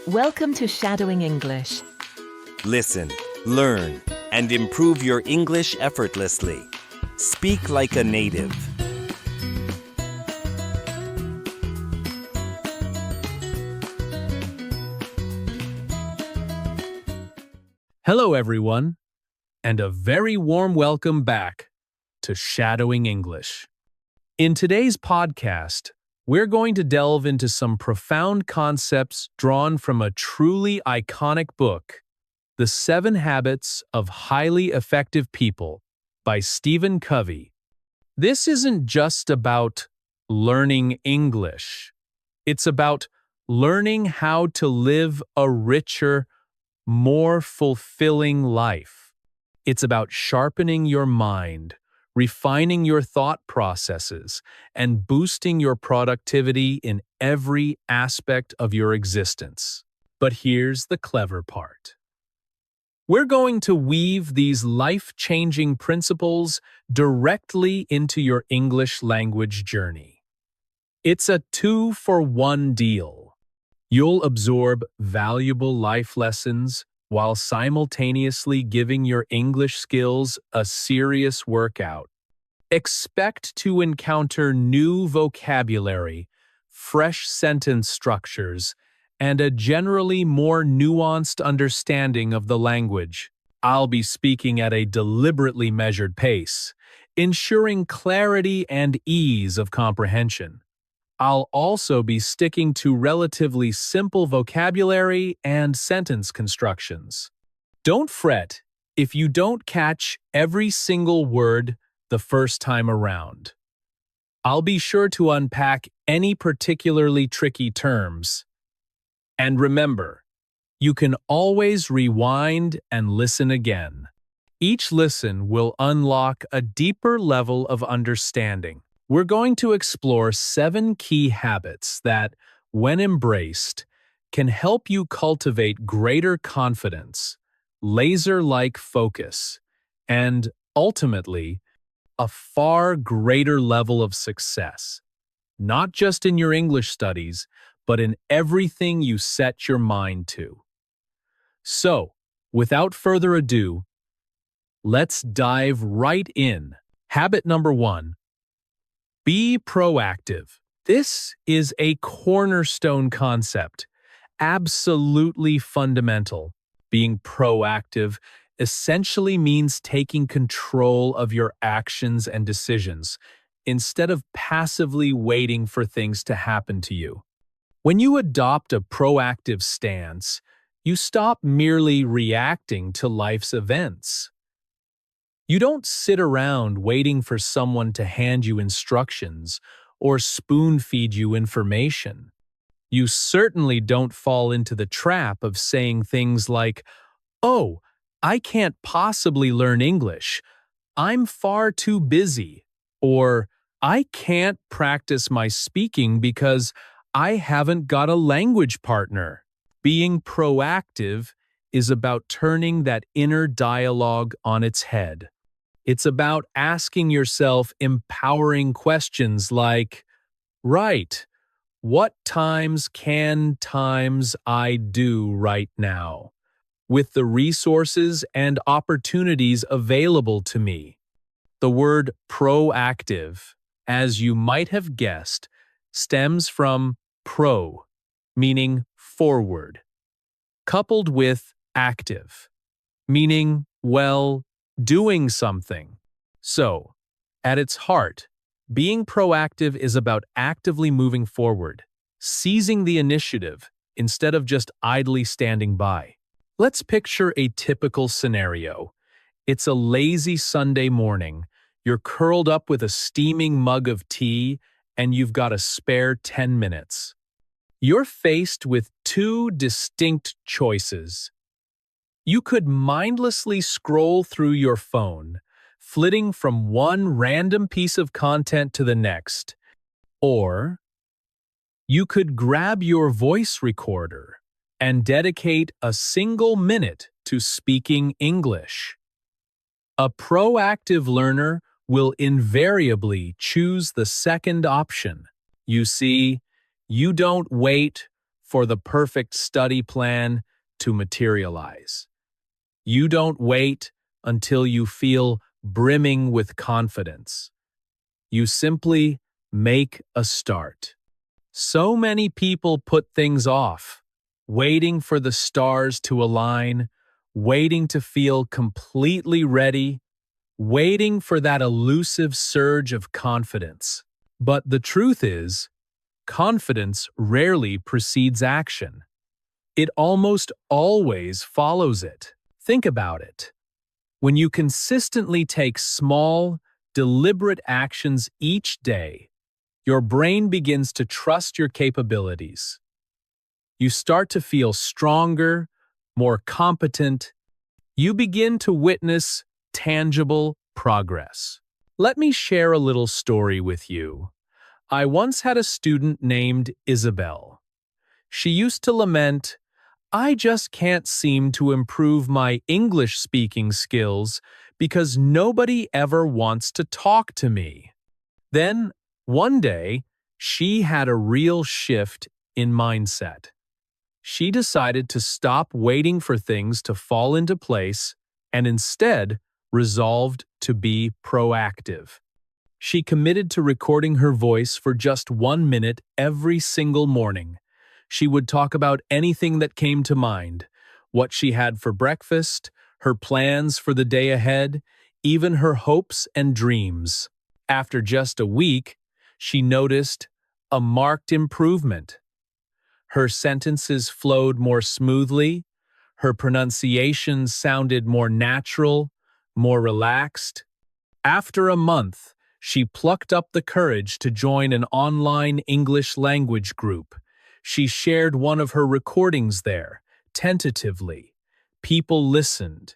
Welcome to Shadowing English. Listen, learn, and improve your English effortlessly. Speak like a native. Hello, everyone, and a very warm welcome back to Shadowing English. In today's podcast, we're going to delve into some profound concepts drawn from a truly iconic book, The 7 Habits of Highly Effective People by Stephen Covey. This isn't just about learning English. It's about learning how to live a richer, more fulfilling life. It's about sharpening your mind, refining your thought processes, and boosting your productivity in every aspect of your existence. But here's the clever part. We're going to weave these life-changing principles directly into your English language journey. It's a 2-for-1 deal. You'll absorb valuable life lessons while simultaneously giving your English skills a serious workout. Expect to encounter new vocabulary, fresh sentence structures, and a generally more nuanced understanding of the language. I'll be speaking at a deliberately measured pace, ensuring clarity and ease of comprehension. I'll also be sticking to relatively simple vocabulary and sentence constructions. Don't fret if you don't catch every single word the first time around. I'll be sure to unpack any particularly tricky terms. And remember, you can always rewind and listen again. Each listen will unlock a deeper level of understanding. We're going to explore 7 key habits that, when embraced, can help you cultivate greater confidence, laser-like focus, and, ultimately, a far greater level of success, not just in your English studies, but in everything you set your mind to. So, without further ado, let's dive right in. Habit number 1. Be proactive. This is a cornerstone concept, absolutely fundamental. Being proactive essentially means taking control of your actions and decisions, instead of passively waiting for things to happen to you. When you adopt a proactive stance, you stop merely reacting to life's events. You don't sit around waiting for someone to hand you instructions or spoon-feed you information. You certainly don't fall into the trap of saying things like, "Oh, I can't possibly learn English. I'm far too busy." Or, "I can't practice my speaking because I haven't got a language partner." Being proactive is about turning that inner dialogue on its head. It's about asking yourself empowering questions like, right, what times I do right now, with the resources and opportunities available to me? The word proactive, as you might have guessed, stems from pro, meaning forward, coupled with active, meaning, well, doing something. So, at its heart, being proactive is about actively moving forward, seizing the initiative instead of just idly standing by. Let's picture a typical scenario. It's a lazy Sunday morning. You're curled up with a steaming mug of tea, and you've got a spare 10 minutes. You're faced with 2 distinct choices. You could mindlessly scroll through your phone, flitting from one random piece of content to the next. Or you could grab your voice recorder and dedicate a single minute to speaking English. A proactive learner will invariably choose the second option. You see, you don't wait for the perfect study plan to materialize. You don't wait until you feel brimming with confidence. You simply make a start. So many people put things off, waiting for the stars to align, waiting to feel completely ready, waiting for that elusive surge of confidence. But the truth is, confidence rarely precedes action. It almost always follows it. Think about it. When you consistently take small, deliberate actions each day, your brain begins to trust your capabilities. You start to feel stronger, more competent. You begin to witness tangible progress. Let me share a little story with you. I once had a student named Isabel. She used to lament, "I just can't seem to improve my English speaking skills because nobody ever wants to talk to me." Then, one day, she had a real shift in mindset. She decided to stop waiting for things to fall into place and instead resolved to be proactive. She committed to recording her voice for just 1 minute every single morning. She would talk about anything that came to mind, what she had for breakfast, her plans for the day ahead, even her hopes and dreams. After just a week, she noticed a marked improvement. Her sentences flowed more smoothly, her pronunciation sounded more natural, more relaxed. After a month, she plucked up the courage to join an online English language group. She shared one of her recordings there, tentatively. People listened.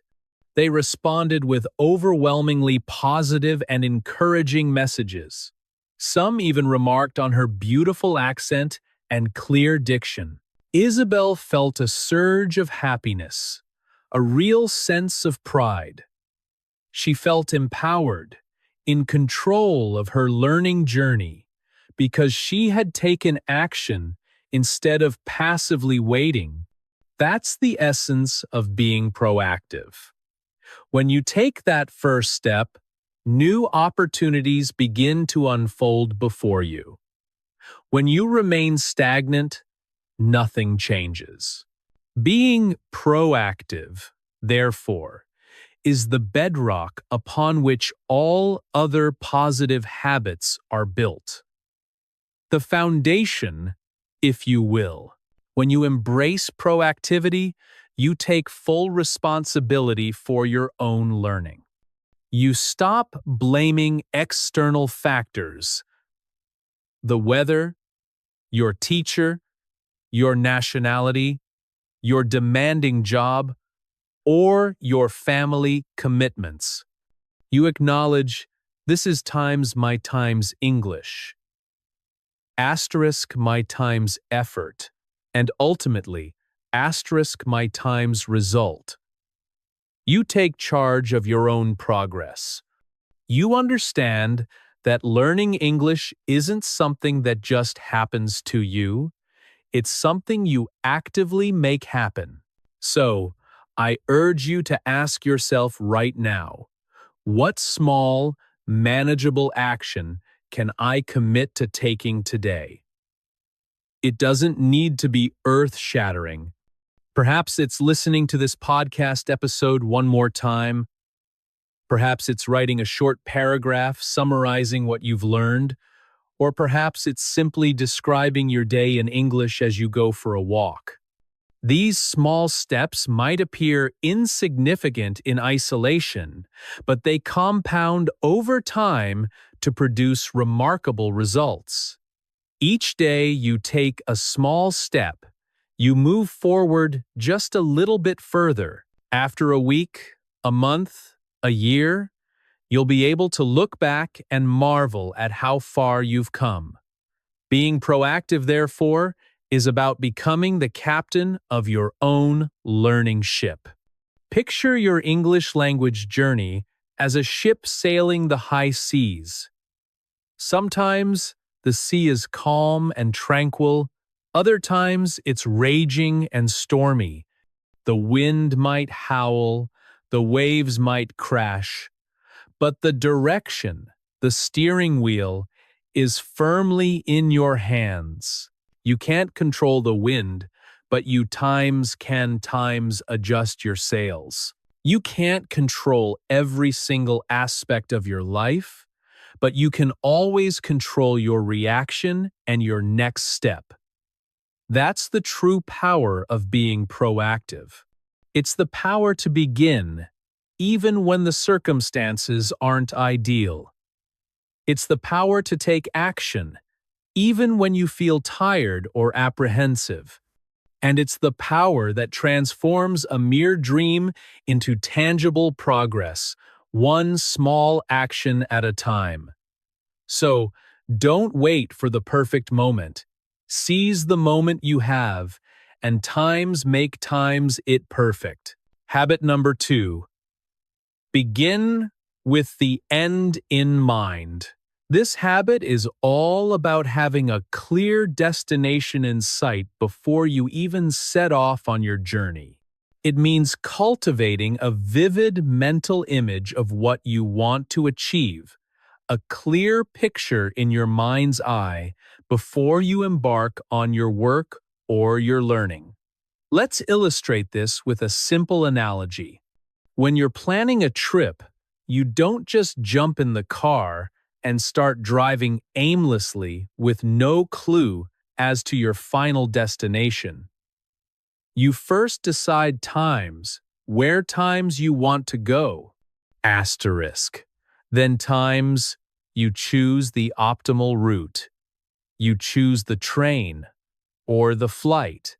They responded with overwhelmingly positive and encouraging messages. Some even remarked on her beautiful accent and clear diction. Isabel felt a surge of happiness, a real sense of pride. She felt empowered, in control of her learning journey, because she had taken action instead of passively waiting. That's the essence of being proactive. When you take that first step, new opportunities begin to unfold before you. When you remain stagnant, nothing changes. Being proactive, therefore, is the bedrock upon which all other positive habits are built. The foundation, if you will. When you embrace proactivity, you take full responsibility for your own learning. You stop blaming external factors, the weather, your teacher, your nationality, your demanding job, or your family commitments. You acknowledge, this is times my times English, asterisk my times effort, and ultimately, asterisk my times result. You take charge of your own progress. You understand that learning English isn't something that just happens to you. It's something you actively make happen. So, I urge you to ask yourself right now, what small, manageable action can I commit to taking today? It doesn't need to be earth-shattering. Perhaps it's listening to this podcast episode one more time. Perhaps it's writing a short paragraph summarizing what you've learned. Or perhaps it's simply describing your day in English as you go for a walk. These small steps might appear insignificant in isolation, but they compound over time to produce remarkable results. Each day you take a small step, you move forward just a little bit further. After a week, a month, a year, you'll be able to look back and marvel at how far you've come. Being proactive, therefore, is about becoming the captain of your own learning ship. Picture your English language journey as a ship sailing the high seas. Sometimes the sea is calm and tranquil, Other times, it's raging and stormy. The wind might howl, the waves might crash, but the direction, the steering wheel, is firmly in your hands. You can't control the wind, but you can adjust your sails. You can't control every single aspect of your life, but you can always control your reaction and your next step. That's the true power of being proactive. It's the power to begin, even when the circumstances aren't ideal. It's the power to take action, even when you feel tired or apprehensive. And it's the power that transforms a mere dream into tangible progress, one small action at a time. So, don't wait for the perfect moment. Seize the moment you have, and times make times it perfect. Habit number 2. Begin with the end in mind. This habit is all about having a clear destination in sight before you even set off on your journey. It means cultivating a vivid mental image of what you want to achieve, a clear picture in your mind's eye before you embark on your work or your learning. Let's illustrate this with a simple analogy. When you're planning a trip, you don't just jump in the car and start driving aimlessly with no clue as to your final destination. You first decide where times you want to go, asterisk. Then times you choose the optimal route. You choose the train or the flight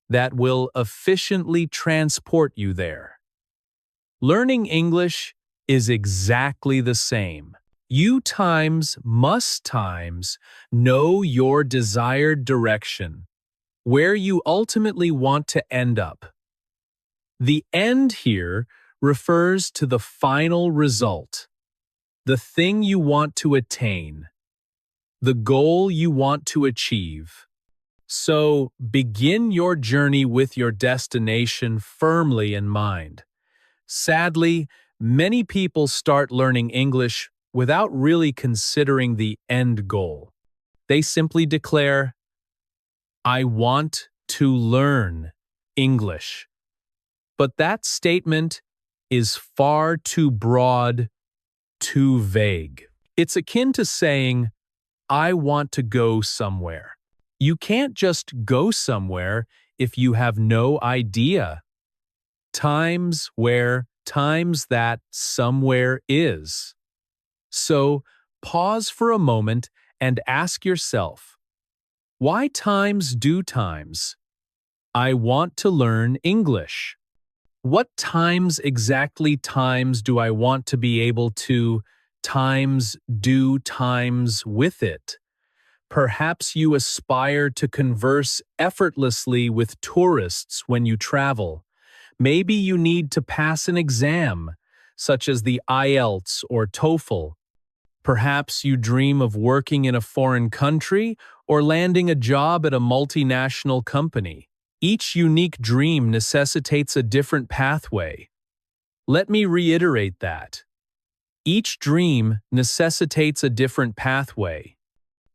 that will efficiently transport you there. Learning English is exactly the same. You must know your desired direction, where you ultimately want to end up. The end here refers to the final result, the thing you want to attain, the goal you want to achieve. So begin your journey with your destination firmly in mind. Sadly, many people start learning English without really considering the end goal. They simply declare, "I want to learn English." But that statement is far too broad, too vague. It's akin to saying, "I want to go somewhere." You can't just go somewhere if you have no idea. Times that somewhere is. So, pause for a moment and ask yourself, why times I want to learn English. What exactly do I want to be able to do with it? Perhaps you aspire to converse effortlessly with tourists when you travel. Maybe you need to pass an exam, such as the IELTS or TOEFL. Perhaps you dream of working in a foreign country or landing a job at a multinational company. Each unique dream necessitates a different pathway. Let me reiterate that. Each dream necessitates a different pathway.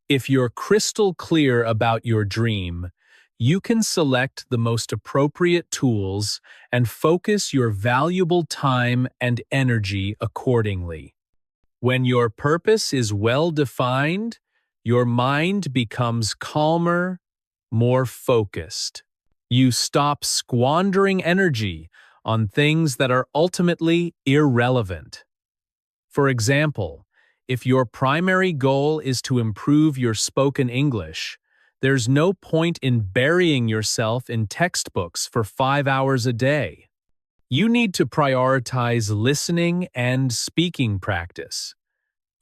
If you're crystal clear about your dream, you can select the most appropriate tools and focus your valuable time and energy accordingly. When your purpose is well defined, your mind becomes calmer, more focused. You stop squandering energy on things that are ultimately irrelevant. For example, if your primary goal is to improve your spoken English, there's no point in burying yourself in textbooks for 5 hours a day. You need to prioritize listening and speaking practice.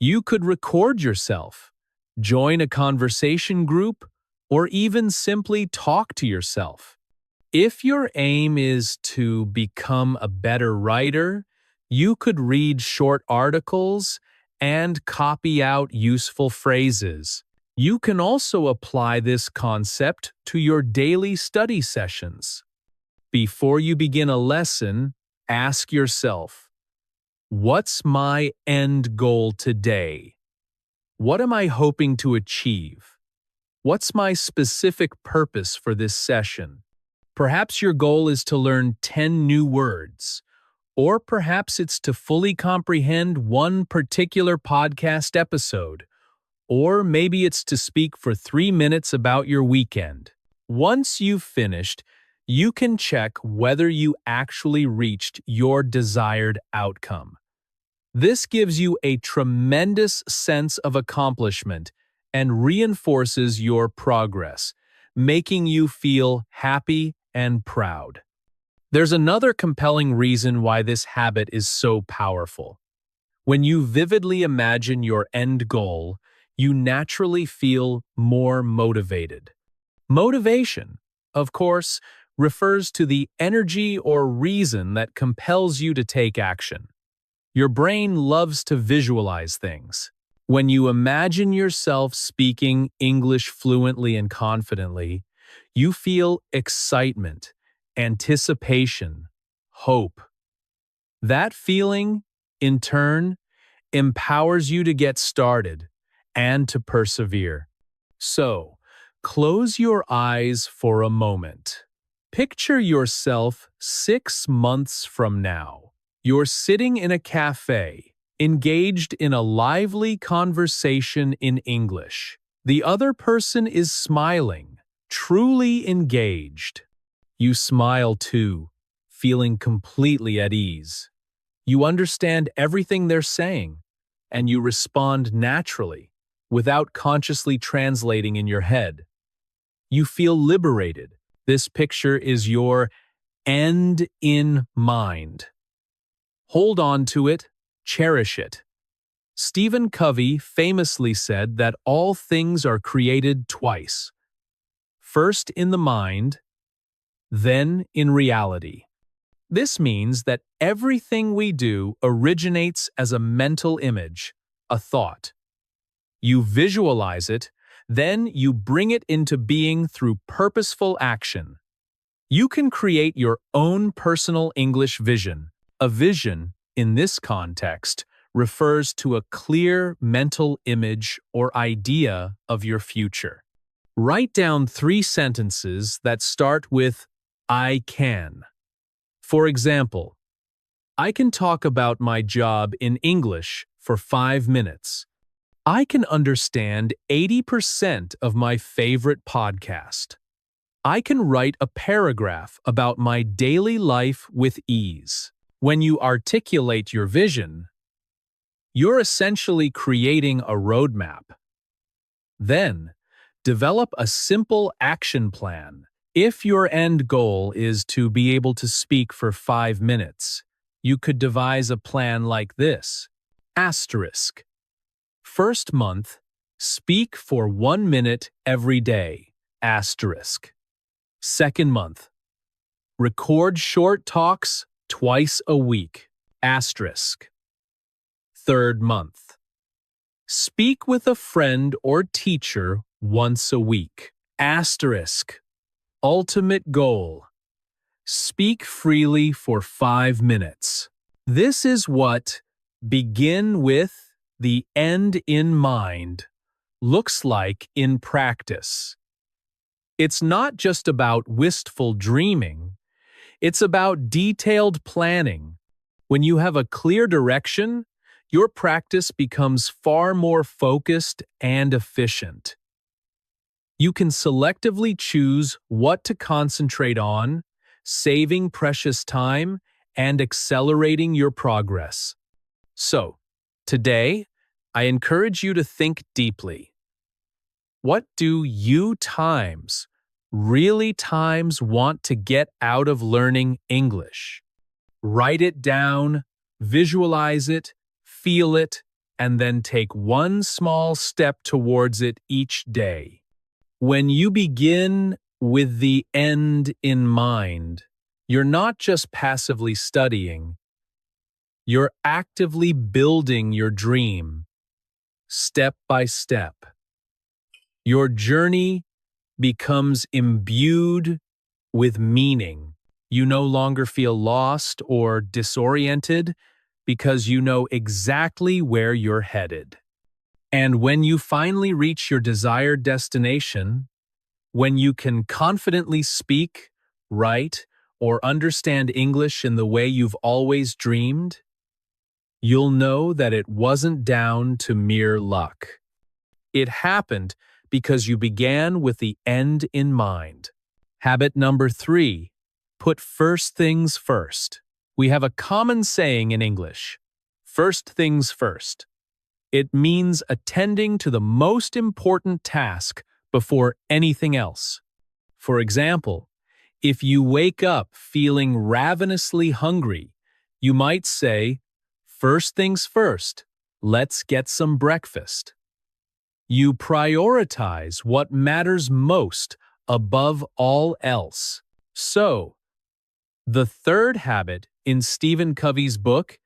You could record yourself, join a conversation group, or even simply talk to yourself. If your aim is to become a better writer, you could read short articles and copy out useful phrases. You can also apply this concept to your daily study sessions. Before you begin a lesson, ask yourself, what's my end goal today? What am I hoping to achieve? What's my specific purpose for this session? Perhaps your goal is to learn 10 new words, or perhaps it's to fully comprehend one particular podcast episode, or maybe it's to speak for 3 minutes about your weekend. Once you've finished, you can check whether you actually reached your desired outcome. This gives you a tremendous sense of accomplishment and reinforces your progress, making you feel happy and proud. There's another compelling reason why this habit is so powerful. When you vividly imagine your end goal, you naturally feel more motivated. Motivation, of course, refers to the energy or reason that compels you to take action. Your brain loves to visualize things. When you imagine yourself speaking English fluently and confidently, you feel excitement, anticipation, hope. That feeling, in turn, empowers you to get started and to persevere. So, close your eyes for a moment. Picture yourself 6 months from now. You're sitting in a cafe, engaged in a lively conversation in English. The other person is smiling, truly engaged. You smile too, feeling completely at ease. You understand everything they're saying, and you respond naturally, without consciously translating in your head. You feel liberated. This picture is your end in mind. Hold on to it, cherish it. Stephen Covey famously said that all things are created twice. First in the mind, then in reality. This means that everything we do originates as a mental image, a thought. You visualize it, then you bring it into being through purposeful action. You can create your own personal English vision. A vision, in this context, refers to a clear mental image or idea of your future. Write down 3 sentences that start with I can. For example, I can talk about my job in English for 5 minutes. I can understand 80% of my favorite podcast. I can write a paragraph about my daily life with ease. When you articulate your vision, you're essentially creating a roadmap. Then, develop a simple action plan. If your end goal is to be able to speak for 5 minutes, you could devise a plan like this. Asterisk. First month, speak for 1 minute every day. Asterisk. Second month, record short talks twice a week. Asterisk. Third month, speak with a friend or teacher once a week. Asterisk. Ultimate goal. Speak freely for 5 minutes. This is what begin with the end in mind looks like in practice. It's not just about wistful dreaming. It's about detailed planning. When you have a clear direction, your practice becomes far more focused and efficient. You can selectively choose what to concentrate on, saving precious time and accelerating your progress. So, today, I encourage you to think deeply. What do you really want to get out of learning English? Write it down, visualize it, feel it, and then take one small step towards it each day. When you begin with the end in mind, you're not just passively studying, you're actively building your dream, step by step. Your journey becomes imbued with meaning. You no longer feel lost or disoriented because you know exactly where you're headed. And when you finally reach your desired destination, when you can confidently speak, write, or understand English in the way you've always dreamed, you'll know that it wasn't down to mere luck. It happened because you began with the end in mind. Habit number 3, put first things first. We have a common saying in English, first things first. It means attending to the most important task before anything else. For example, if you wake up feeling ravenously hungry, you might say, first things first, let's get some breakfast. You prioritize what matters most above all else. So, the third habit in Stephen Covey's book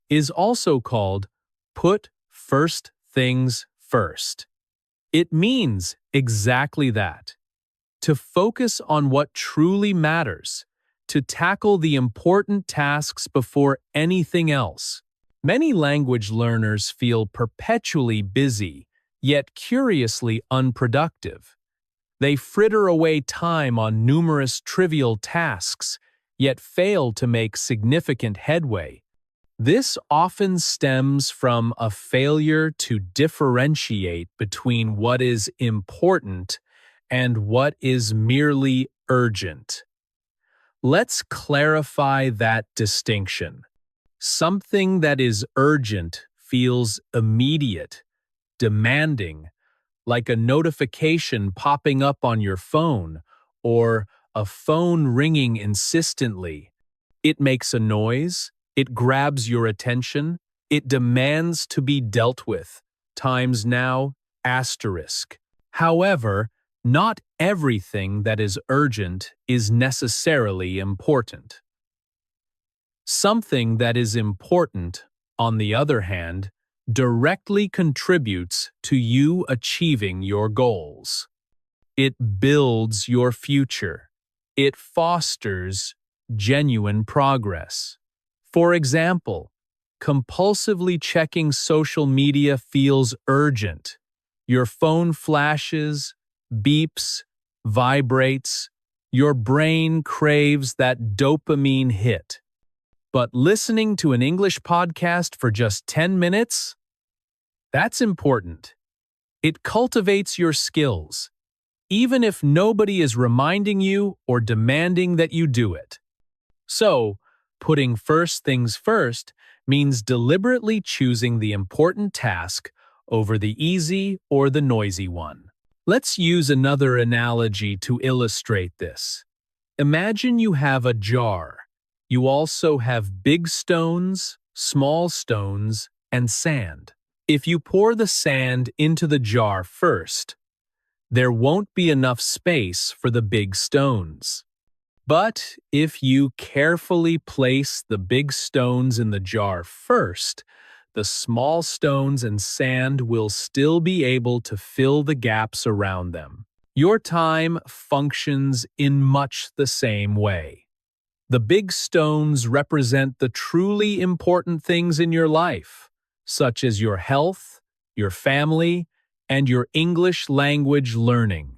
is also called Put First Things First. It means exactly that. To focus on what truly matters, to tackle the important tasks before anything else. Many language learners feel perpetually busy, yet curiously unproductive. They fritter away time on numerous trivial tasks, yet fail to make significant headway. This often stems from a failure to differentiate between what is important and what is merely urgent. Let's clarify that distinction. Something that is urgent feels immediate, demanding, like a notification popping up on your phone or a phone ringing insistently. It makes a noise, it grabs your attention, it demands to be dealt with, times now, asterisk. However, not everything that is urgent is necessarily important. Something that is important, on the other hand, directly contributes to you achieving your goals. It builds your future. It fosters genuine progress. For example, compulsively checking social media feels urgent. Your phone flashes, beeps, vibrates. Your brain craves that dopamine hit. But listening to an English podcast for just 10 minutes? That's important. It cultivates your skills, even if nobody is reminding you or demanding that you do it. So, putting first things first means deliberately choosing the important task over the easy or the noisy one. Let's use another analogy to illustrate this. Imagine you have a jar. You also have big stones, small stones, and sand. If you pour the sand into the jar first, there won't be enough space for the big stones. But if you carefully place the big stones in the jar first, the small stones and sand will still be able to fill the gaps around them. Your time functions in much the same way. The big stones represent the truly important things in your life, such as your health, your family, and your English language learning.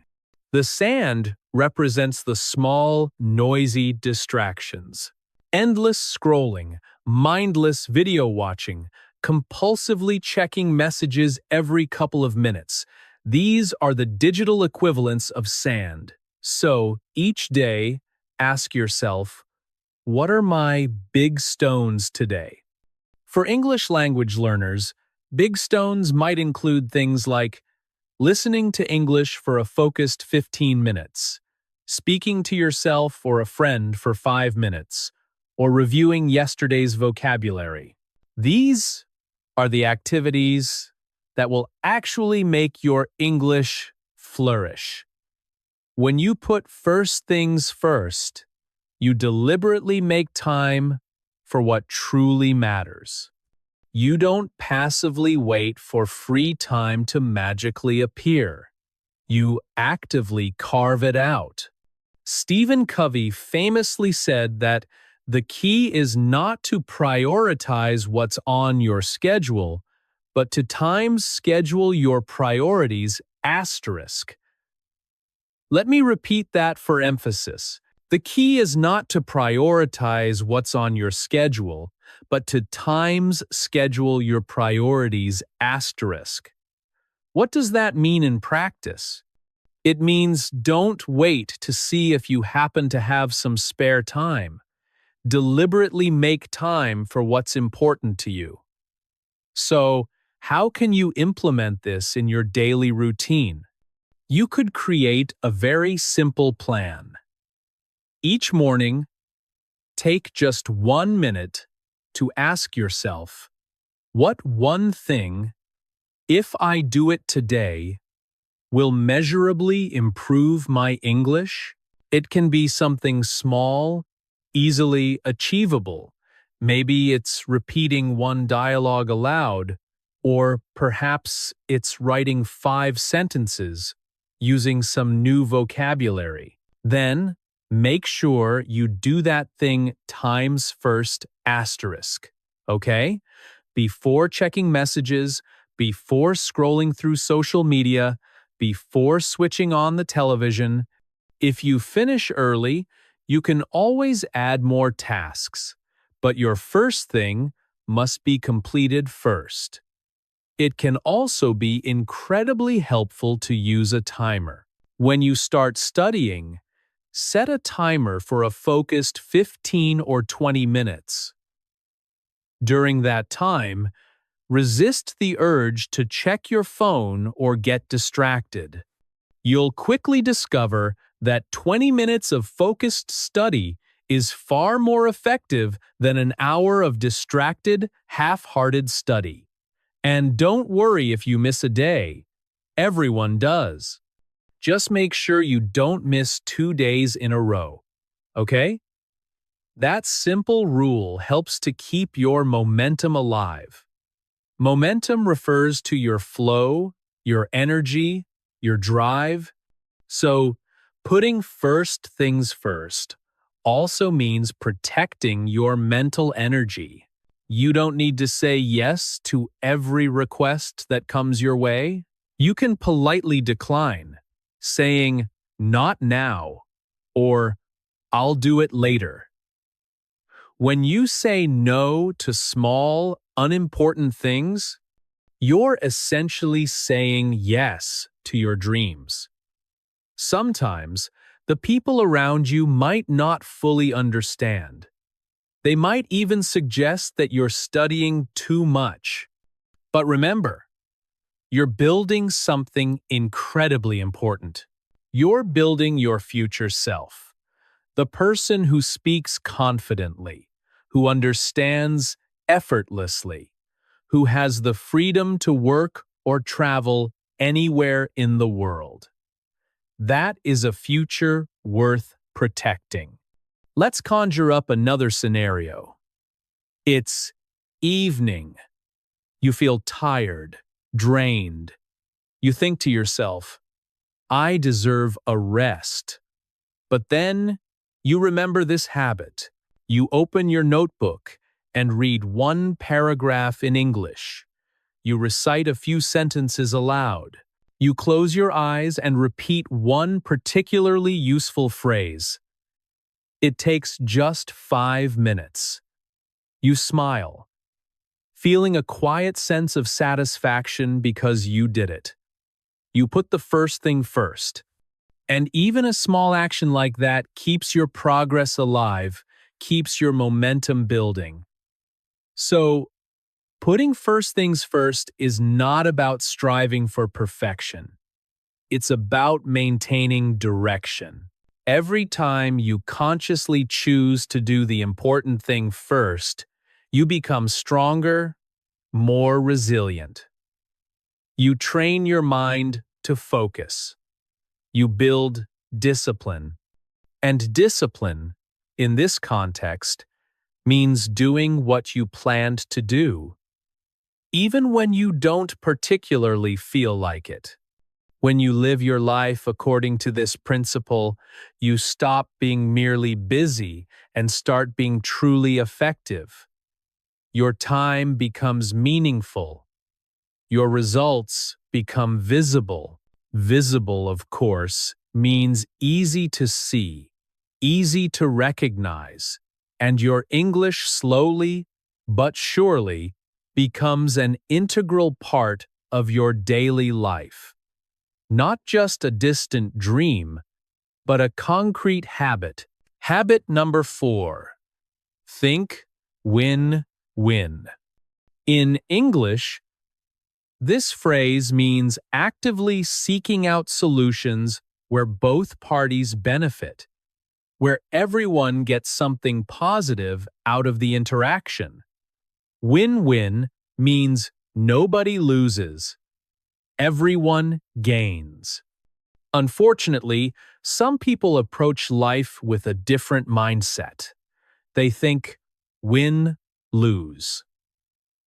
The sand represents the small, noisy distractions. Endless scrolling, mindless video watching, compulsively checking messages every couple of minutes. These are the digital equivalents of sand. So, each day, ask yourself, what are my big stones today? For English language learners, big stones might include things like listening to English for a focused 15 minutes, speaking to yourself or a friend for 5 minutes, or reviewing yesterday's vocabulary. These are the activities that will actually make your English flourish. When you put first things first, you deliberately make time for what truly matters. You don't passively wait for free time to magically appear. You actively carve it out. Stephen Covey famously said that the key is not to prioritize what's on your schedule, but to times schedule your priorities asterisk. Let me repeat that for emphasis. The key is not to prioritize what's on your schedule, but to times schedule your priorities asterisk. What does that mean in practice? It means don't wait to see if you happen to have some spare time. Deliberately make time for what's important to you. So, how can you implement this in your daily routine? You could create a very simple plan. Each morning, take just 1 minute to ask yourself, what one thing, if I do it today, will measurably improve my English? It can be something small, easily achievable. Maybe it's repeating one dialogue aloud, or perhaps it's writing 5 sentences using some new vocabulary. Then, make sure you do that thing times first asterisk, okay? Before checking messages, before scrolling through social media, before switching on the television. If you finish early, you can always add more tasks, but your first thing must be completed first. It can also be incredibly helpful to use a timer. When you start studying, set a timer for a focused 15 or 20 minutes. During that time, resist the urge to check your phone or get distracted. You'll quickly discover that 20 minutes of focused study is far more effective than an hour of distracted, half-hearted study. And don't worry if you miss a day. Everyone does. Just make sure you don't miss 2 days in a row. Okay? That simple rule helps to keep your momentum alive. Momentum refers to your flow, your energy, your drive. So, putting first things first also means protecting your mental energy. You don't need to say yes to every request that comes your way. You can politely decline, saying, "Not now," or "I'll do it later." When you say no to small, unimportant things, you're essentially saying yes to your dreams. Sometimes, the people around you might not fully understand. They might even suggest that you're studying too much. But remember, you're building something incredibly important. You're building your future self, the person who speaks confidently, who understands effortlessly, who has the freedom to work or travel anywhere in the world. That is a future worth protecting. Let's conjure up another scenario. It's evening. You feel tired, drained. You think to yourself, I deserve a rest. But then you remember this habit. You open your notebook and read one paragraph in English. You recite a few sentences aloud. You close your eyes and repeat one particularly useful phrase. It takes just 5 minutes. You smile, feeling a quiet sense of satisfaction because you did it. You put the first thing first. And even a small action like that keeps your progress alive, keeps your momentum building. So, putting first things first is not about striving for perfection. It's about maintaining direction. Every time you consciously choose to do the important thing first, you become stronger, more resilient. You train your mind to focus. You build discipline. And discipline, in this context, means doing what you planned to do, even when you don't particularly feel like it. When you live your life according to this principle, you stop being merely busy and start being truly effective. Your time becomes meaningful. Your results become visible. Visible, of course, means easy to see, easy to recognize, and your English slowly but surely becomes an integral part of your daily life. Not just a distant dream, but a concrete habit. Habit number 4. Think, win, win. In English, this phrase means actively seeking out solutions where both parties benefit, where everyone gets something positive out of the interaction. Win-win means nobody loses. Everyone gains. Unfortunately, some people approach life with a different mindset. They think, win, lose.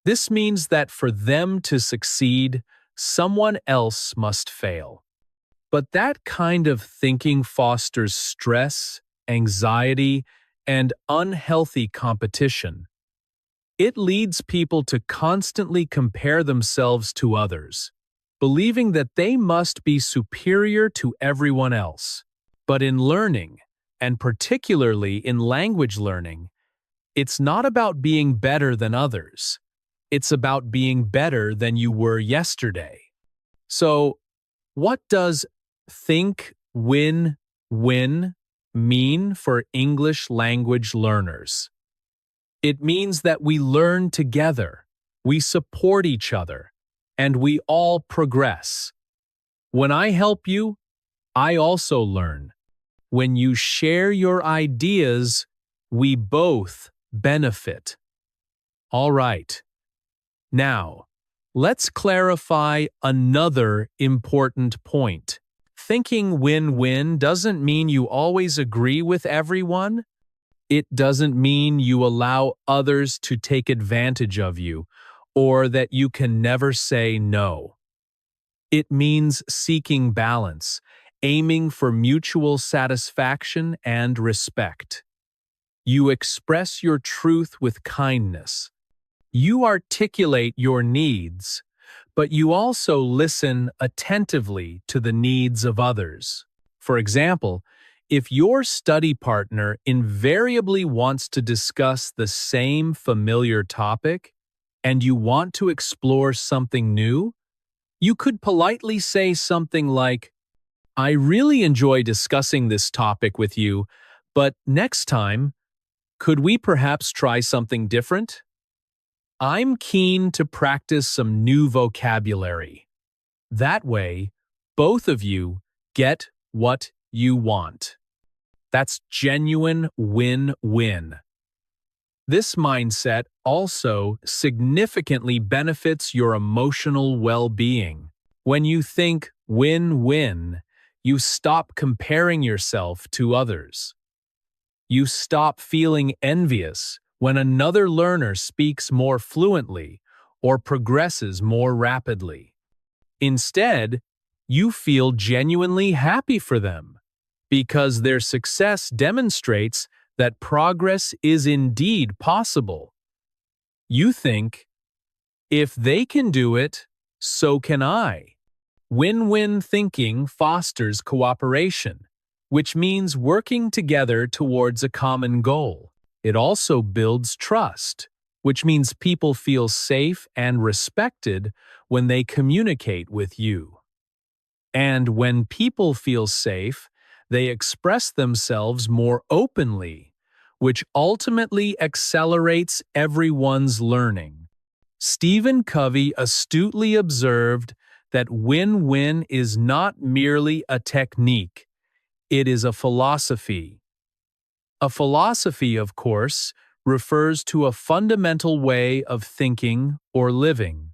This means that for them to succeed, someone else must fail. But that kind of thinking fosters stress, anxiety, and unhealthy competition. It leads people to constantly compare themselves to others, believing that they must be superior to everyone else. But in learning, and particularly in language learning, it's not about being better than others. It's about being better than you were yesterday. So, what does think, win, win mean for English language learners? It means that we learn together, we support each other, and we all progress. When I help you, I also learn. When you share your ideas, we both benefit. All right. Now, let's clarify another important point. Thinking win-win doesn't mean you always agree with everyone. It doesn't mean you allow others to take advantage of you, or that you can never say no. It means seeking balance, aiming for mutual satisfaction and respect. You express your truth with kindness. You articulate your needs, but you also listen attentively to the needs of others. For example, if your study partner invariably wants to discuss the same familiar topic, and you want to explore something new, you could politely say something like, "I really enjoy discussing this topic with you, but next time, could we perhaps try something different? I'm keen to practice some new vocabulary." That way, both of you get what you want. That's genuine win-win. This mindset also significantly benefits your emotional well-being. When you think win-win, you stop comparing yourself to others. You stop feeling envious when another learner speaks more fluently or progresses more rapidly. Instead, you feel genuinely happy for them because their success demonstrates that progress is indeed possible. You think, if they can do it, so can I. Win-win thinking fosters cooperation, which means working together towards a common goal. It also builds trust, which means people feel safe and respected when they communicate with you. And when people feel safe, they express themselves more openly, which ultimately accelerates everyone's learning. Stephen Covey astutely observed that win-win is not merely a technique, it is a philosophy. A philosophy, of course, refers to a fundamental way of thinking or living.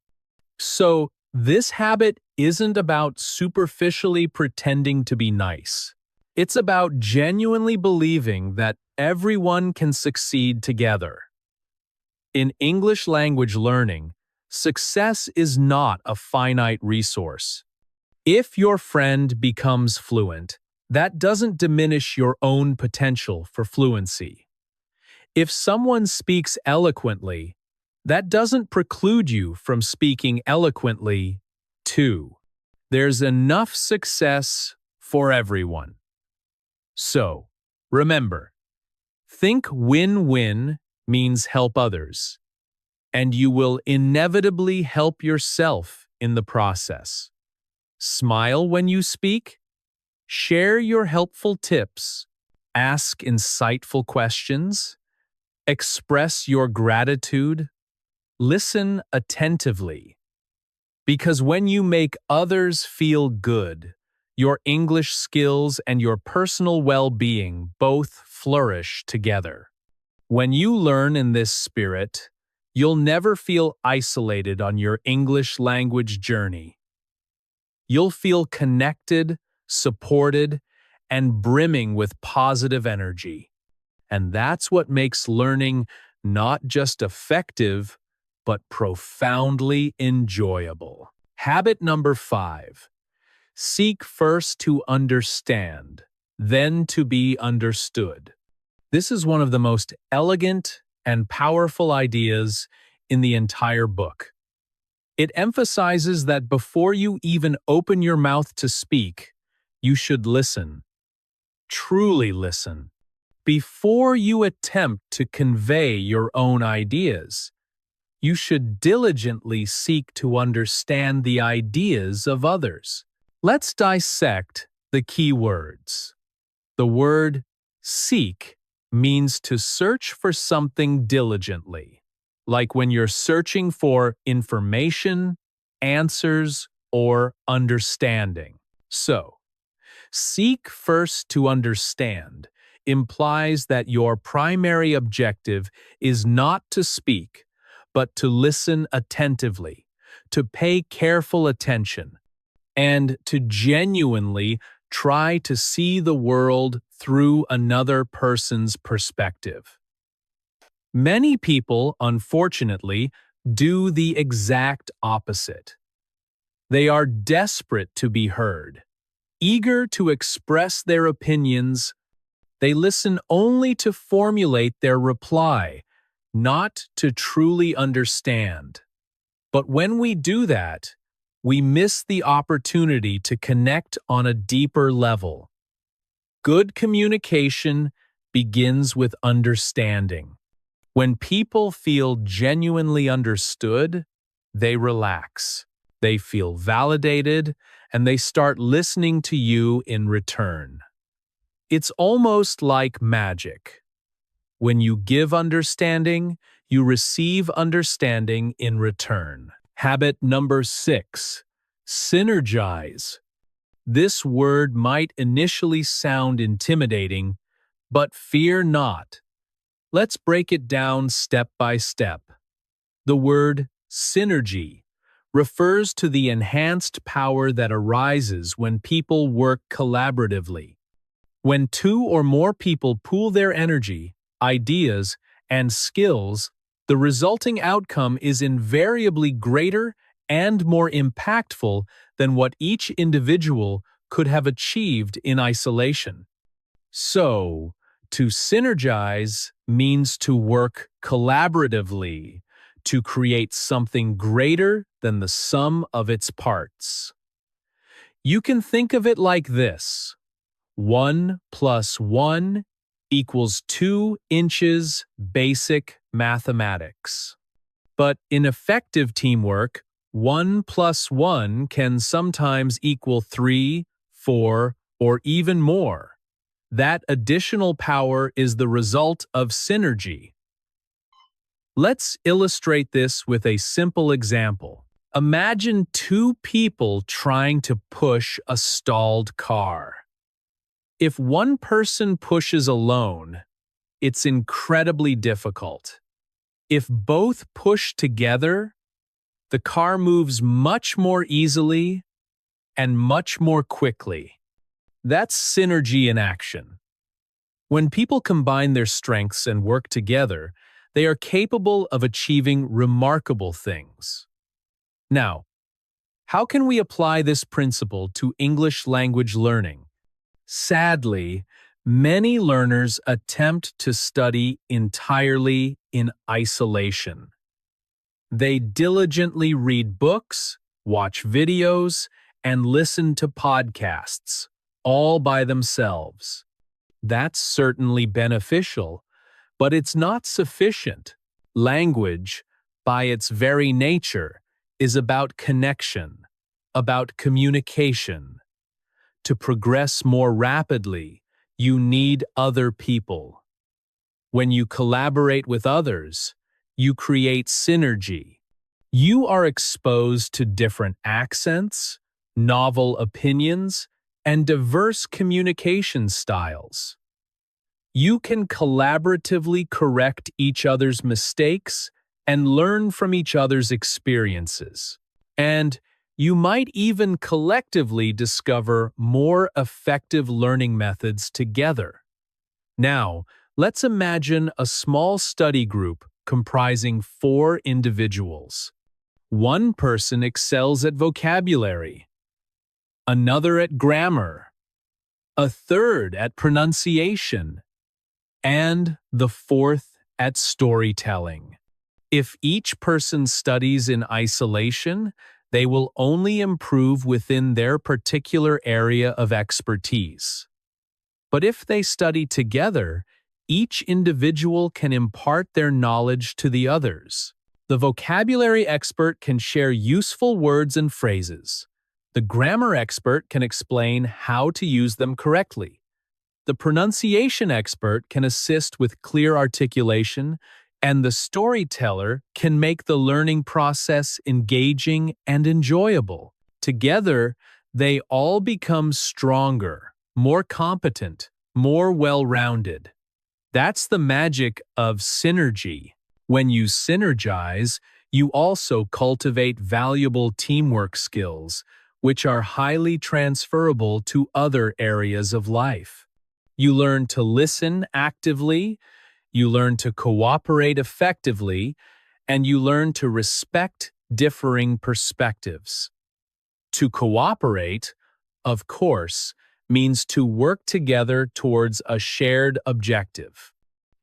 So, this habit isn't about superficially pretending to be nice. It's about genuinely believing that everyone can succeed together. In English language learning, success is not a finite resource. If your friend becomes fluent, that doesn't diminish your own potential for fluency. If someone speaks eloquently, that doesn't preclude you from speaking eloquently, too. There's enough success for everyone. So, remember, think win-win means help others, and you will inevitably help yourself in the process. Smile when you speak, share your helpful tips, ask insightful questions, express your gratitude, listen attentively. Because when you make others feel good, your English skills and your personal well-being both flourish together. When you learn in this spirit, you'll never feel isolated on your English language journey. You'll feel connected, supported, and brimming with positive energy. And that's what makes learning not just effective, but profoundly enjoyable. Habit number 5. Seek first to understand, then to be understood. This is one of the most elegant and powerful ideas in the entire book. It emphasizes that before you even open your mouth to speak, you should listen. Truly listen. Before you attempt to convey your own ideas, you should diligently seek to understand the ideas of others. Let's dissect the key words. The word seek means to search for something diligently, like when you're searching for information, answers, or understanding. So, seek first to understand implies that your primary objective is not to speak, but to listen attentively, to pay careful attention, and to genuinely try to see the world through another person's perspective. Many people, unfortunately, do the exact opposite. They are desperate to be heard, eager to express their opinions. They listen only to formulate their reply, not to truly understand. But when we do that, we miss the opportunity to connect on a deeper level. Good communication begins with understanding. When people feel genuinely understood, they relax, they feel validated, and they start listening to you in return. It's almost like magic. When you give understanding, you receive understanding in return. Habit number 6, synergize. This word might initially sound intimidating, but fear not. Let's break it down step by step. The word synergy refers to the enhanced power that arises when people work collaboratively. When 2 or more people pool their energy, ideas, and skills, the resulting outcome is invariably greater and more impactful than what each individual could have achieved in isolation. So, to synergize means to work collaboratively, to create something greater than the sum of its parts. You can think of it like this: 1 plus 1 equals 2 inches basic mathematics. But in effective teamwork, 1 plus 1 can sometimes equal 3, 4, or even more. That additional power is the result of synergy. Let's illustrate this with a simple example. Imagine 2 people trying to push a stalled car. If one person pushes alone, it's incredibly difficult. If both push together, the car moves much more easily and much more quickly. That's synergy in action. When people combine their strengths and work together, they are capable of achieving remarkable things. Now, How can we apply this principle to English language learning? Sadly, many learners attempt to study entirely in isolation. They diligently read books, watch videos, and listen to podcasts, all by themselves. That's certainly beneficial, but it's not sufficient. Language, by its very nature, is about connection, about communication. To progress more rapidly, you need other people. When you collaborate with others, you create synergy. You are exposed to different accents, novel opinions, and diverse communication styles. You can collaboratively correct each other's mistakes and learn from each other's experiences. And you might even collectively discover more effective learning methods together. Now, let's imagine a small study group comprising 4 individuals. One person excels at vocabulary, another at grammar, a third at pronunciation, and the fourth at storytelling. If each person studies in isolation, they will only improve within their particular area of expertise. But if they study together, each individual can impart their knowledge to the others. The vocabulary expert can share useful words and phrases. The grammar expert can explain how to use them correctly. The pronunciation expert can assist with clear articulation, and the storyteller can make the learning process engaging and enjoyable. Together, they all become stronger, more competent, more well-rounded. That's the magic of synergy. When you synergize, you also cultivate valuable teamwork skills, which are highly transferable to other areas of life. You learn to listen actively, you learn to cooperate effectively, and you learn to respect differing perspectives. To cooperate, of course, means to work together towards a shared objective.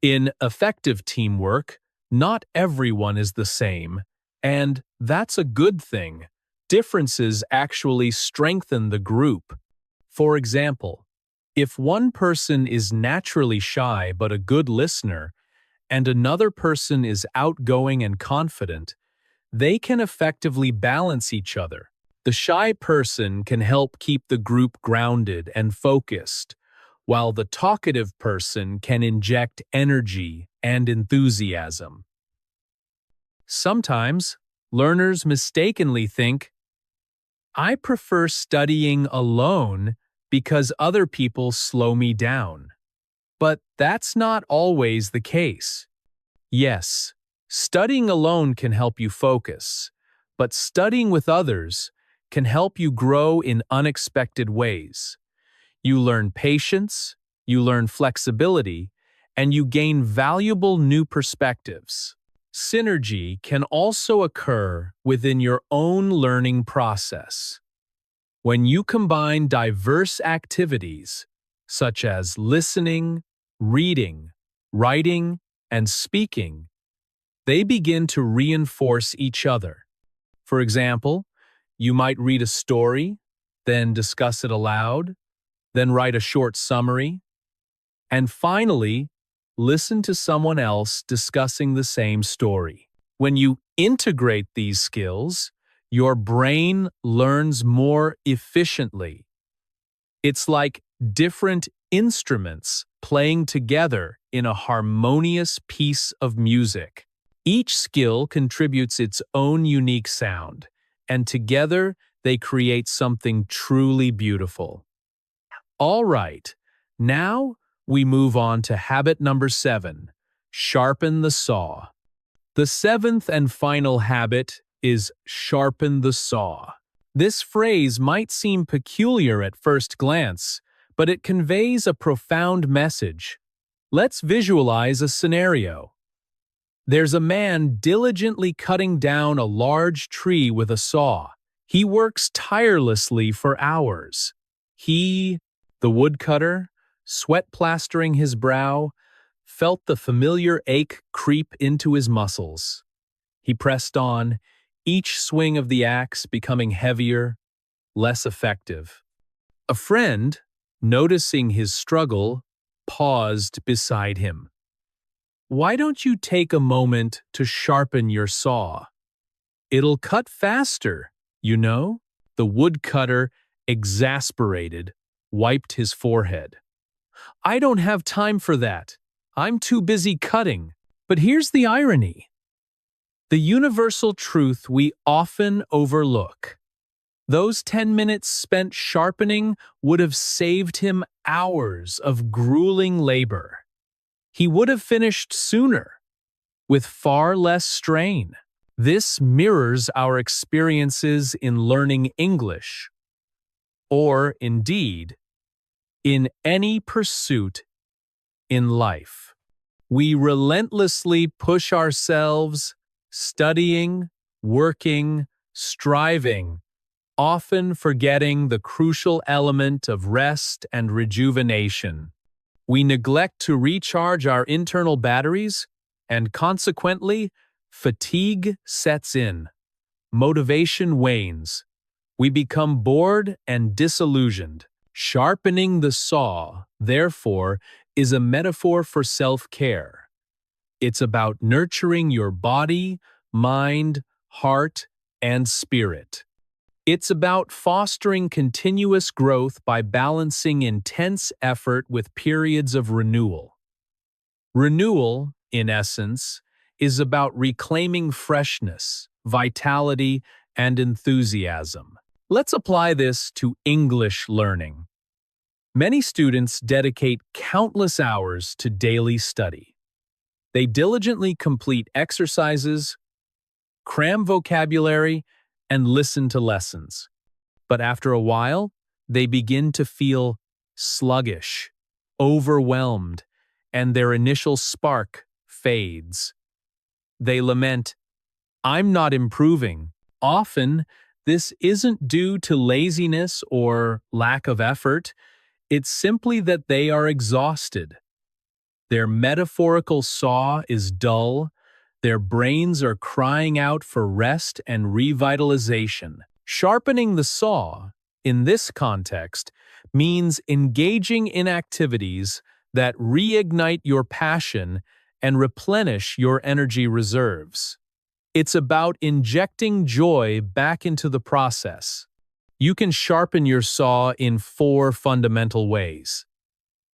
In effective teamwork, not everyone is the same, and that's a good thing. Differences actually strengthen the group. For example, if one person is naturally shy but a good listener, and another person is outgoing and confident, they can effectively balance each other. The shy person can help keep the group grounded and focused, while the talkative person can inject energy and enthusiasm. Sometimes, learners mistakenly think, "I prefer studying alone because other people slow me down." But that's not always the case. Yes, studying alone can help you focus, but studying with others can help you grow in unexpected ways. You learn patience, you learn flexibility, and you gain valuable new perspectives. Synergy can also occur within your own learning process. When you combine diverse activities, such as listening, reading, writing, and speaking, they begin to reinforce each other. For example, you might read a story, then discuss it aloud, then write a short summary, and finally, listen to someone else discussing the same story. When you integrate these skills, your brain learns more efficiently. It's like different instruments playing together in a harmonious piece of music. Each skill contributes its own unique sound, and together they create something truly beautiful. All right, now we move on to habit number 7, sharpen the saw. The 7th and final habit is sharpen the saw. This phrase might seem peculiar at first glance, but it conveys a profound message. Let's visualize a scenario. There's a man diligently cutting down a large tree with a saw. He works tirelessly for hours. He, the woodcutter, sweat plastering his brow, felt the familiar ache creep into his muscles. He pressed on, each swing of the axe becoming heavier, less effective. A friend, noticing his struggle, paused beside him. "Why don't you take a moment to sharpen your saw? It'll cut faster, you know?" The woodcutter, exasperated, wiped his forehead. "I don't have time for that. I'm too busy cutting." But here's the irony. The universal truth we often overlook. Those 10 minutes spent sharpening would have saved him hours of grueling labor. He would have finished sooner, with far less strain. This mirrors our experiences in learning English, or indeed, in any pursuit in life. We relentlessly push ourselves, studying, working, striving, often forgetting the crucial element of rest and rejuvenation. We neglect to recharge our internal batteries, and consequently, fatigue sets in. Motivation wanes. We become bored and disillusioned. Sharpening the saw, therefore, is a metaphor for self-care. It's about nurturing your body, mind, heart, and spirit. It's about fostering continuous growth by balancing intense effort with periods of renewal. Renewal, in essence, is about reclaiming freshness, vitality, and enthusiasm. Let's apply this to English learning. Many students dedicate countless hours to daily study. They diligently complete exercises, cram vocabulary, and listen to lessons. But after a while, they begin to feel sluggish, overwhelmed, and their initial spark fades. They lament, "I'm not improving." Often, this isn't due to laziness or lack of effort. It's simply that they are exhausted. Their metaphorical saw is dull. Their brains are crying out for rest and revitalization. Sharpening the saw, in this context, means engaging in activities that reignite your passion and replenish your energy reserves. It's about injecting joy back into the process. You can sharpen your saw in 4 fundamental ways: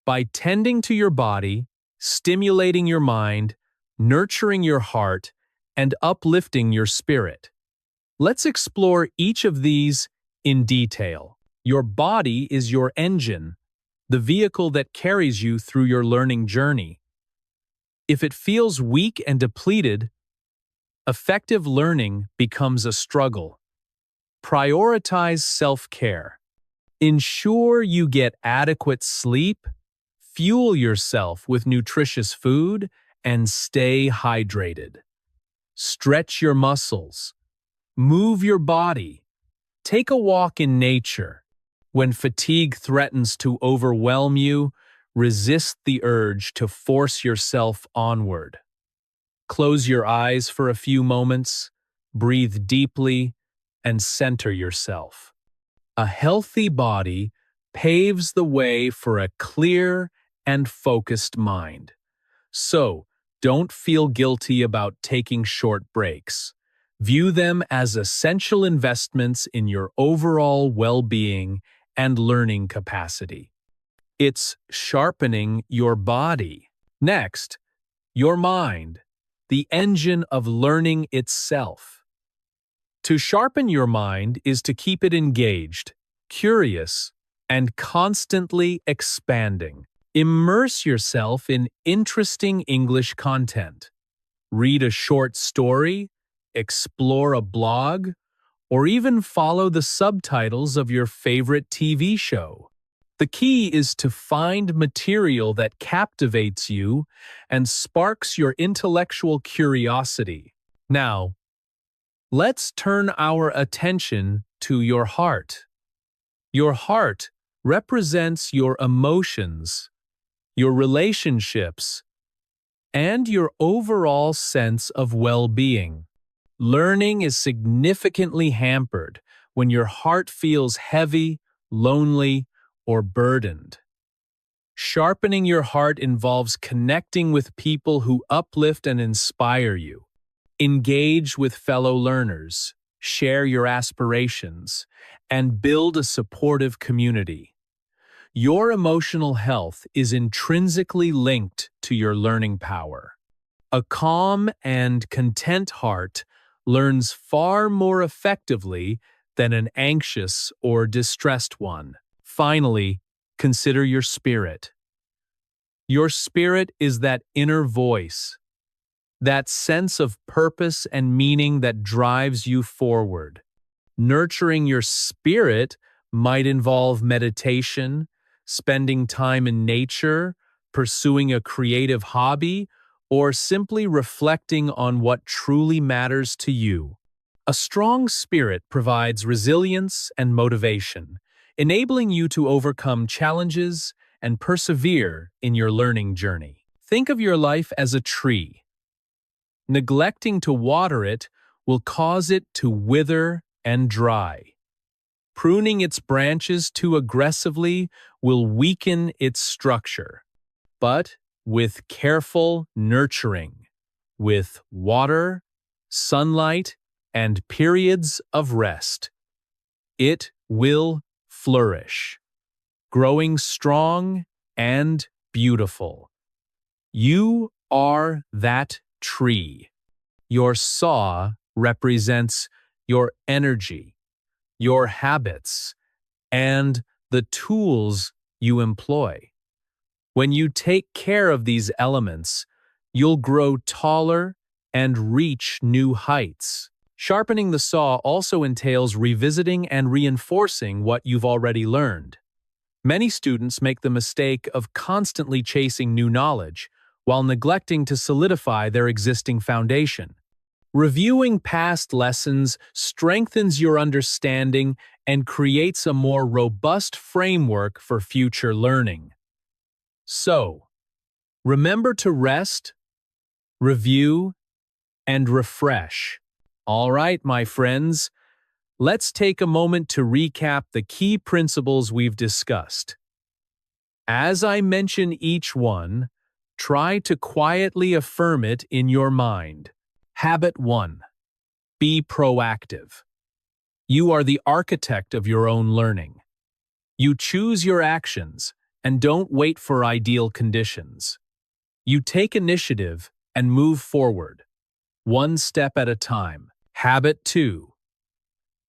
by tending to your body, stimulating your mind, nurturing your heart, and uplifting your spirit. Let's explore each of these in detail. Your body is your engine, the vehicle that carries you through your learning journey. If it feels weak and depleted, effective learning becomes a struggle. Prioritize self-care. Ensure you get adequate sleep, fuel yourself with nutritious food, and stay hydrated. Stretch your muscles. Move your body. Take a walk in nature. When fatigue threatens to overwhelm you, resist the urge to force yourself onward. Close your eyes for a few moments, breathe deeply, and center yourself. A healthy body paves the way for a clear and focused mind. So, don't feel guilty about taking short breaks. View them as essential investments in your overall well-being and learning capacity. It's sharpening your body. Next, your mind, the engine of learning itself. To sharpen your mind is to keep it engaged, curious, and constantly expanding. Immerse yourself in interesting English content. Read a short story, explore a blog, or even follow the subtitles of your favorite TV show. The key is to find material that captivates you and sparks your intellectual curiosity. Now, let's turn our attention to your heart. Your heart represents your emotions, your relationships, and your overall sense of well-being. Learning is significantly hampered when your heart feels heavy, lonely, or burdened. Sharpening your heart involves connecting with people who uplift and inspire you. Engage with fellow learners, share your aspirations, and build a supportive community. Your emotional health is intrinsically linked to your learning power. A calm and content heart learns far more effectively than an anxious or distressed one. Finally, consider your spirit. Your spirit is that inner voice, that sense of purpose and meaning that drives you forward. Nurturing your spirit might involve meditation, spending time in nature, pursuing a creative hobby, or simply reflecting on what truly matters to you. A strong spirit provides resilience and motivation, enabling you to overcome challenges and persevere in your learning journey. Think of your life as a tree. Neglecting to water it will cause it to wither and dry. Pruning its branches too aggressively will weaken its structure. But with careful nurturing, with water, sunlight, and periods of rest, it will flourish, growing strong and beautiful. You are that tree. Your saw represents your energy, your habits, and the tools you employ. When you take care of these elements, you'll grow taller and reach new heights. Sharpening the saw also entails revisiting and reinforcing what you've already learned. Many students make the mistake of constantly chasing new knowledge while neglecting to solidify their existing foundation. Reviewing past lessons strengthens your understanding and creates a more robust framework for future learning. So, remember to rest, review, and refresh. All right, my friends, let's take a moment to recap the key principles we've discussed. As I mention each one, try to quietly affirm it in your mind. Habit 1. Be proactive. You are the architect of your own learning. You choose your actions and don't wait for ideal conditions. You take initiative and move forward, one step at a time. Habit 2.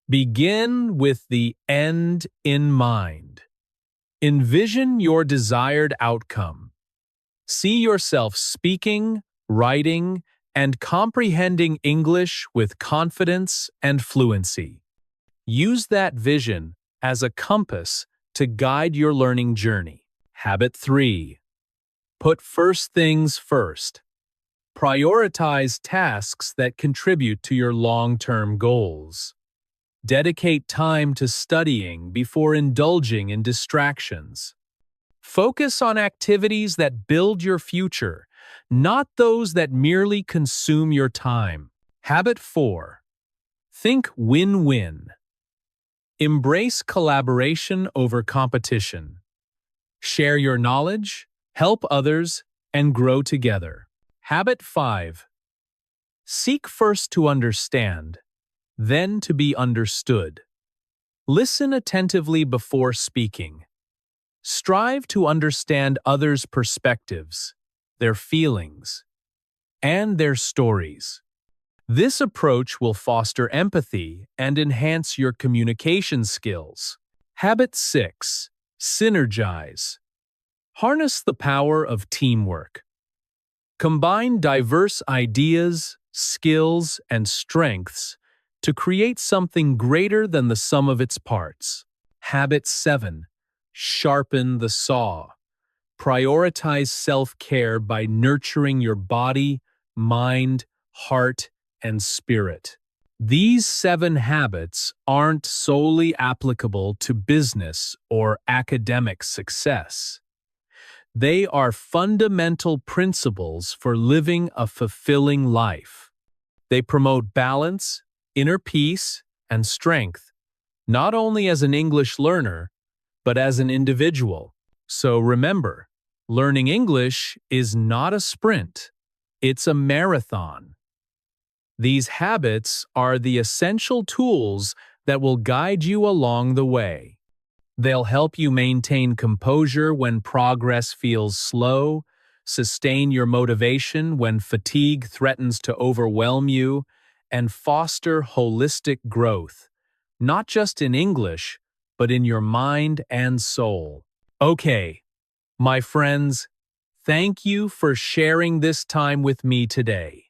Begin with the end in mind. Envision your desired outcome. See yourself speaking, writing, and comprehending English with confidence and fluency. Use that vision as a compass to guide your learning journey. Habit 3. Put first things first. Prioritize tasks that contribute to your long-term goals. Dedicate time to studying before indulging in distractions. Focus on activities that build your future, not those that merely consume your time. Habit 4. Think win-win. Embrace collaboration over competition. Share your knowledge, help others, and grow together. Habit 5. Seek first to understand, then to be understood. Listen attentively before speaking. Strive to understand others' perspectives, their feelings, and their stories. This approach will foster empathy and enhance your communication skills. Habit 6. Synergize. Harness the power of teamwork. Combine diverse ideas, skills, and strengths to create something greater than the sum of its parts. Habit 7. Sharpen the saw. Prioritize self-care by nurturing your body, mind, heart, and spirit. These 7 habits aren't solely applicable to business or academic success. They are fundamental principles for living a fulfilling life. They promote balance, inner peace, and strength, not only as an English learner, but as an individual. So remember, learning English is not a sprint, it's a marathon. These habits are the essential tools that will guide you along the way. They'll help you maintain composure when progress feels slow, sustain your motivation when fatigue threatens to overwhelm you, and foster holistic growth, not just in English, but in your mind and soul. Okay, my friends, thank you for sharing this time with me today.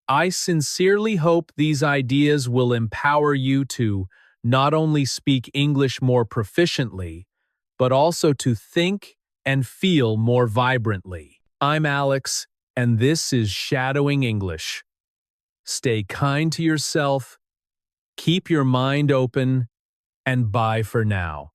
I sincerely hope these ideas will empower you to not only speak English more proficiently, but also to think and feel more vibrantly. I'm Alex, and this is Shadowing English. Stay kind to yourself, keep your mind open, and bye for now.